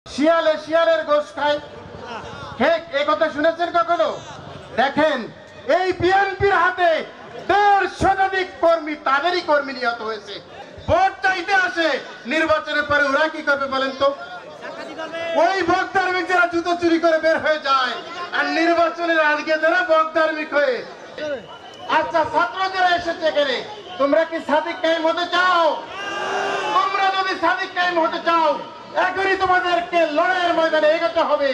শিয়ালে শিয়ালের গোশ খায়, ঠিক এই কথা শুনেছেন কখনো? দেখেন এই বিএনপির হাতে ১৫০ শতাধিক কর্মী, তাদেরই কর্মী নিহত হয়েছে। ভোট চাইতে আসে, নির্বাচনের পরে ওরা কি করবে বলেন তো? ওই ভোটধার্মিক যারা জুতো চুরি করে বের হয়ে যায়, আর নির্বাচনের আজকে যারা ভোটধার্মিক হয়ে। আচ্ছা, ছাত্র যারা এসেছে এখানে, তোমরা কি সাদিক কায়েম হতে চাও? তোমরা যদি সাদিক কায়েম হতে চাও, এখনই তোমাদেরকে লড়াইয়ের ময়দানে এগোতে হবে।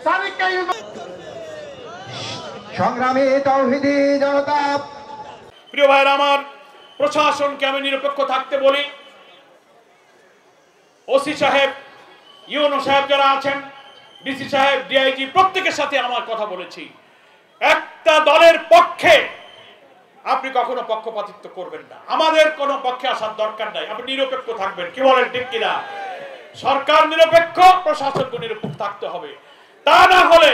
সাদিক কায়েম। সংগ্রামী তাওহীদি জনতা, প্রিয় ভাইরা আমার, প্রশাসনকে আমি নিরপেক্ষ থাকতে বলি। ওসি সাহেব, ইউনো সাহেব যারা আছেন, ডিসি সাহেব, ডিআইজি, প্রত্যেকের সাথে আমার কথা বলেছি। একটা দলের পক্ষে আপনি কখনো পক্ষপাতিত্ব করবেন না। আমাদের কোনো পক্ষে আসার দরকার নাই, আপনি নিরপেক্ষ থাকবেন। কি বলেন, ঠিক কিনা? সরকার নিরপেক্ষ, প্রশাসনকে নিরপেক্ষ থাকতে হবে। তা না হলে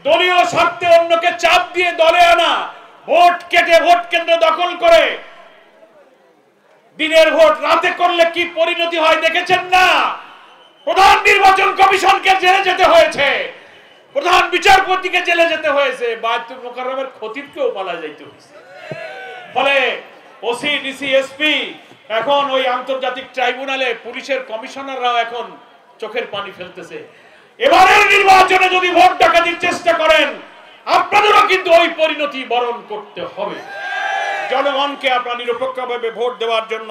দলীয় স্বার্থে অন্যকে চাপ দিয়ে দলে আনা, ভোট কেটে ভোট কেন্দ্র দখল করে দিনের ভোট রাতে করলে কি পরিণতি হয় দেখেছেন না? প্রধান নির্বাচন কমিশনকে জেলে যেতে হয়েছে, প্রধান বিচারপতিকে জেলে যেতে হয়েছে, বায়তুল মুকাররমের খতিবকেও পালা যাইতে হয়েছে। ফলে ওসি, ডিসি, এসপি, এখন ওই আন্তর্জাতিক ট্রাইব্যুনালে পুলিশের কমিশনাররাও এখন চোখের পানি ফেলতেছে। এবারের নির্বাচনে যদি ভোট ডাকাতির চেষ্টা করেন, আপনাদেরও কিন্তু ওই পরিণতি বরণ করতে হবে। জনগণকে আপনারা নিরপেক্ষভাবে ভোট দেওয়ার জন্য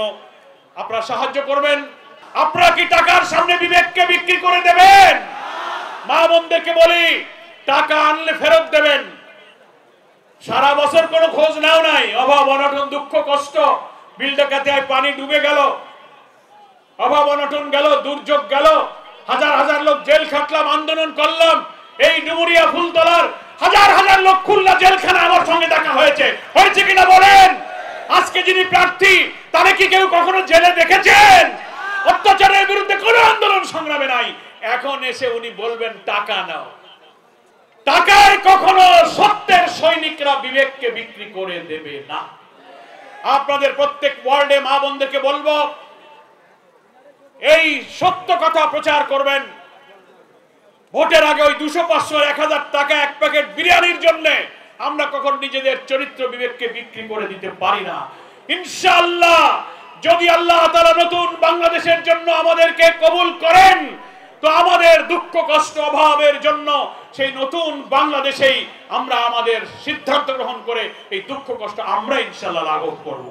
আপনারা সাহায্য করবেন। আপনারা কি টাকার সামনে বিবেককে বিক্রি করে দেবেন? মা বোনদেরকে বলি, টাকা আনলে ফেরত দেবেন। সারা বছর কোনো খোঁজ নাও নাই, অভাব অনটন, দুঃখ কষ্ট, বিল ডাকাতিয়ায় পানি ডুবে গেল, অভাব অনটন গেল, দুর্যোগ গেল, হাজার হাজার লোক জেল খাটলাম, আন্দোলন করলাম। এই ডুমুরিয়া ফুলতলার হাজার হাজার লোক খুলনা জেলখানা আমার সঙ্গে দেখা হয়েছে কিনা বলেন? আজকে যিনি প্রার্থী, তারে কি কেউ কখনো জেলে দেখেছেন? অত্যাচারের বিরুদ্ধে কোনো আন্দোলন সংগ্রামে নাই, এখন এসে উনি বলবেন টাকা নাও। টাকায় কখনো সত্যের সৈনিকরা বিবেককে বিক্রি করে দেবে না। আপনাদের প্রত্যেক ওয়ার্ডে মা বোনদেরকে বলবো, এই সত্য কথা প্রচার করবেন। ভোটের আগে ওই 200, 500, 1000 টাকা এক প্যাকেট বিরিয়ানির জন্য আমরা কখন নিজেদের চরিত্র বিবেককে বিক্রি করে দিতে পারি না। ইনশাআল্লাহ যদি আল্লাহ তাআলা নতুন বাংলাদেশের জন্য আমাদেরকে কবুল করেন, তো আমাদের দুঃখ কষ্ট অভাবের জন্য সেই নতুন বাংলাদেশেই আমরা আমাদের সিদ্ধান্ত গ্রহণ করে এই দুঃখ কষ্ট আমরা ইনশাআল্লাহ লাঘব করব।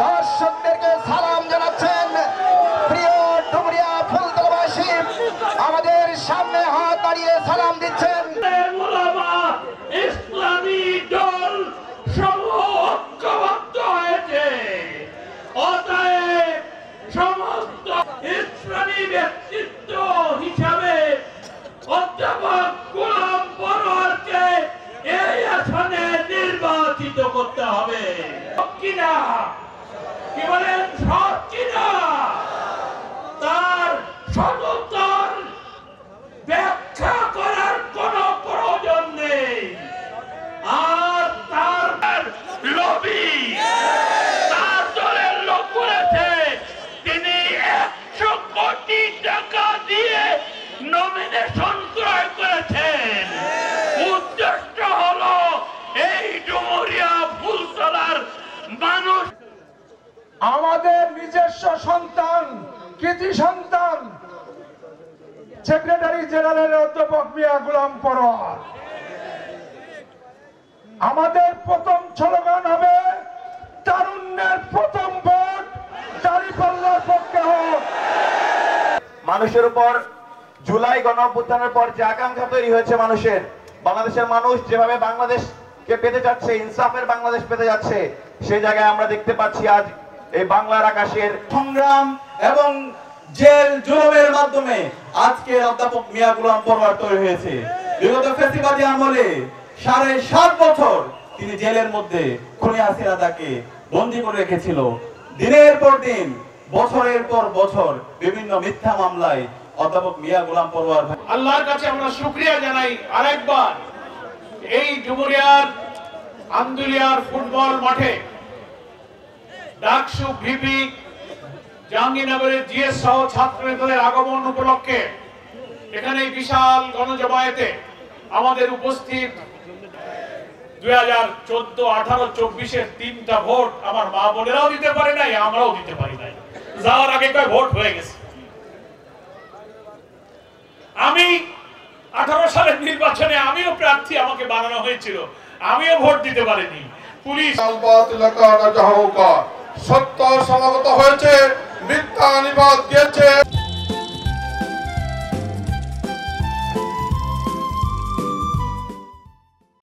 দর্শকদেরকে সালাম জানাচ্ছেন প্রিয় ডুমুরিয়া ফুলতলাবাসী, আমাদের সামনে হাত দাঁড়িয়ে সালাম দিচ্ছেন। ইসলামী দল সমূহ ঐক্যবদ্ধ হয়েছে, অতএব সমস্ত ইসলামী ব্যক্তিত্ব হিসাবে অধ্যাপক গোলাম পরোয়ারকে এই আসনে নির্বাচিত করতে হবে। কিনা কি বলেন? সব কিনা? তার সততার ব্যাখ্যা করার কোন প্রয়োজন নেই। আর তার লবি, তার দলের লোক বলেছে তিনি 100 কোটি টাকা দিয়ে নমিনেশন ক্রয় করেছেন। উদ্দেশ্য হলো এই ডুমুরিয়া ফুলতলার মানুষ, আমাদের নিজস্ব সন্তান, কৃতি সন্তান সেক্রেটারি জেনারেল অধ্যাপক মিয়া গোলাম পরোয়ার। আমাদের প্রথম স্লোগান হবে তারুণ্যের প্রথম ভোট দাঁড়িপাল্লার পক্ষে হোক। মানুষের উপর জুলাই গণঅভ্যুত্থানের পর যে আকাঙ্ক্ষা তৈরি হয়েছে মানুষের, বাংলাদেশের মানুষ যেভাবে বাংলাদেশকে পেতে যাচ্ছে, ইনসাফের বাংলাদেশ পেতে যাচ্ছে, সেই জায়গায় আমরা দেখতে পাচ্ছি আজ এই বাংলার আকাশের সংগ্রাম এবং জেল জুলুমের মাধ্যমে আজকে অধ্যাপক মিয়া গোলাম পরোয়ার তৈরি হয়েছে। বিগত ফ্যাসিবাদী আমলে 7.5 বছর তিনি জেলের মধ্যে খুনি হাসিনা তাকে বন্দী করে রেখেছিল। দিনের পর দিন, বছরের পর বছর বিভিন্ন মিথ্যা মামলায় অধ্যাপক মিয়া গোলাম পরোয়ার। আল্লাহর কাছে আমরা শুকরিয়া জানাই আরেকবার, এই ডুমুরিয়ার আন্দুলিয়ার ফুটবল মাঠে ডাকসু, ভিপি, জাহাঙ্গীরনগরের জিএস সহ ছাত্র নেতাদের আগমন উপলক্ষে এখানে এই বিশাল গণজমায়েতে আমাদের উপস্থিত 2014, 18, 24-এর 3টা ভোট আমার মা বোনেরাও দিতে পারে নাই, আমরাও দিতে পারি নাই। যাওয়ার আগে কয় ভোট হয়ে গেছে। আমি 18 সালের নির্বাচনে আমিও প্রার্থী, আমাকে বানানো হয়েছিল, আমিও ভোট দিতে পারিনি। পুলিশ সত্য সমাগত হয়েছে, মিথ্যা নিবাদ দিয়েছে।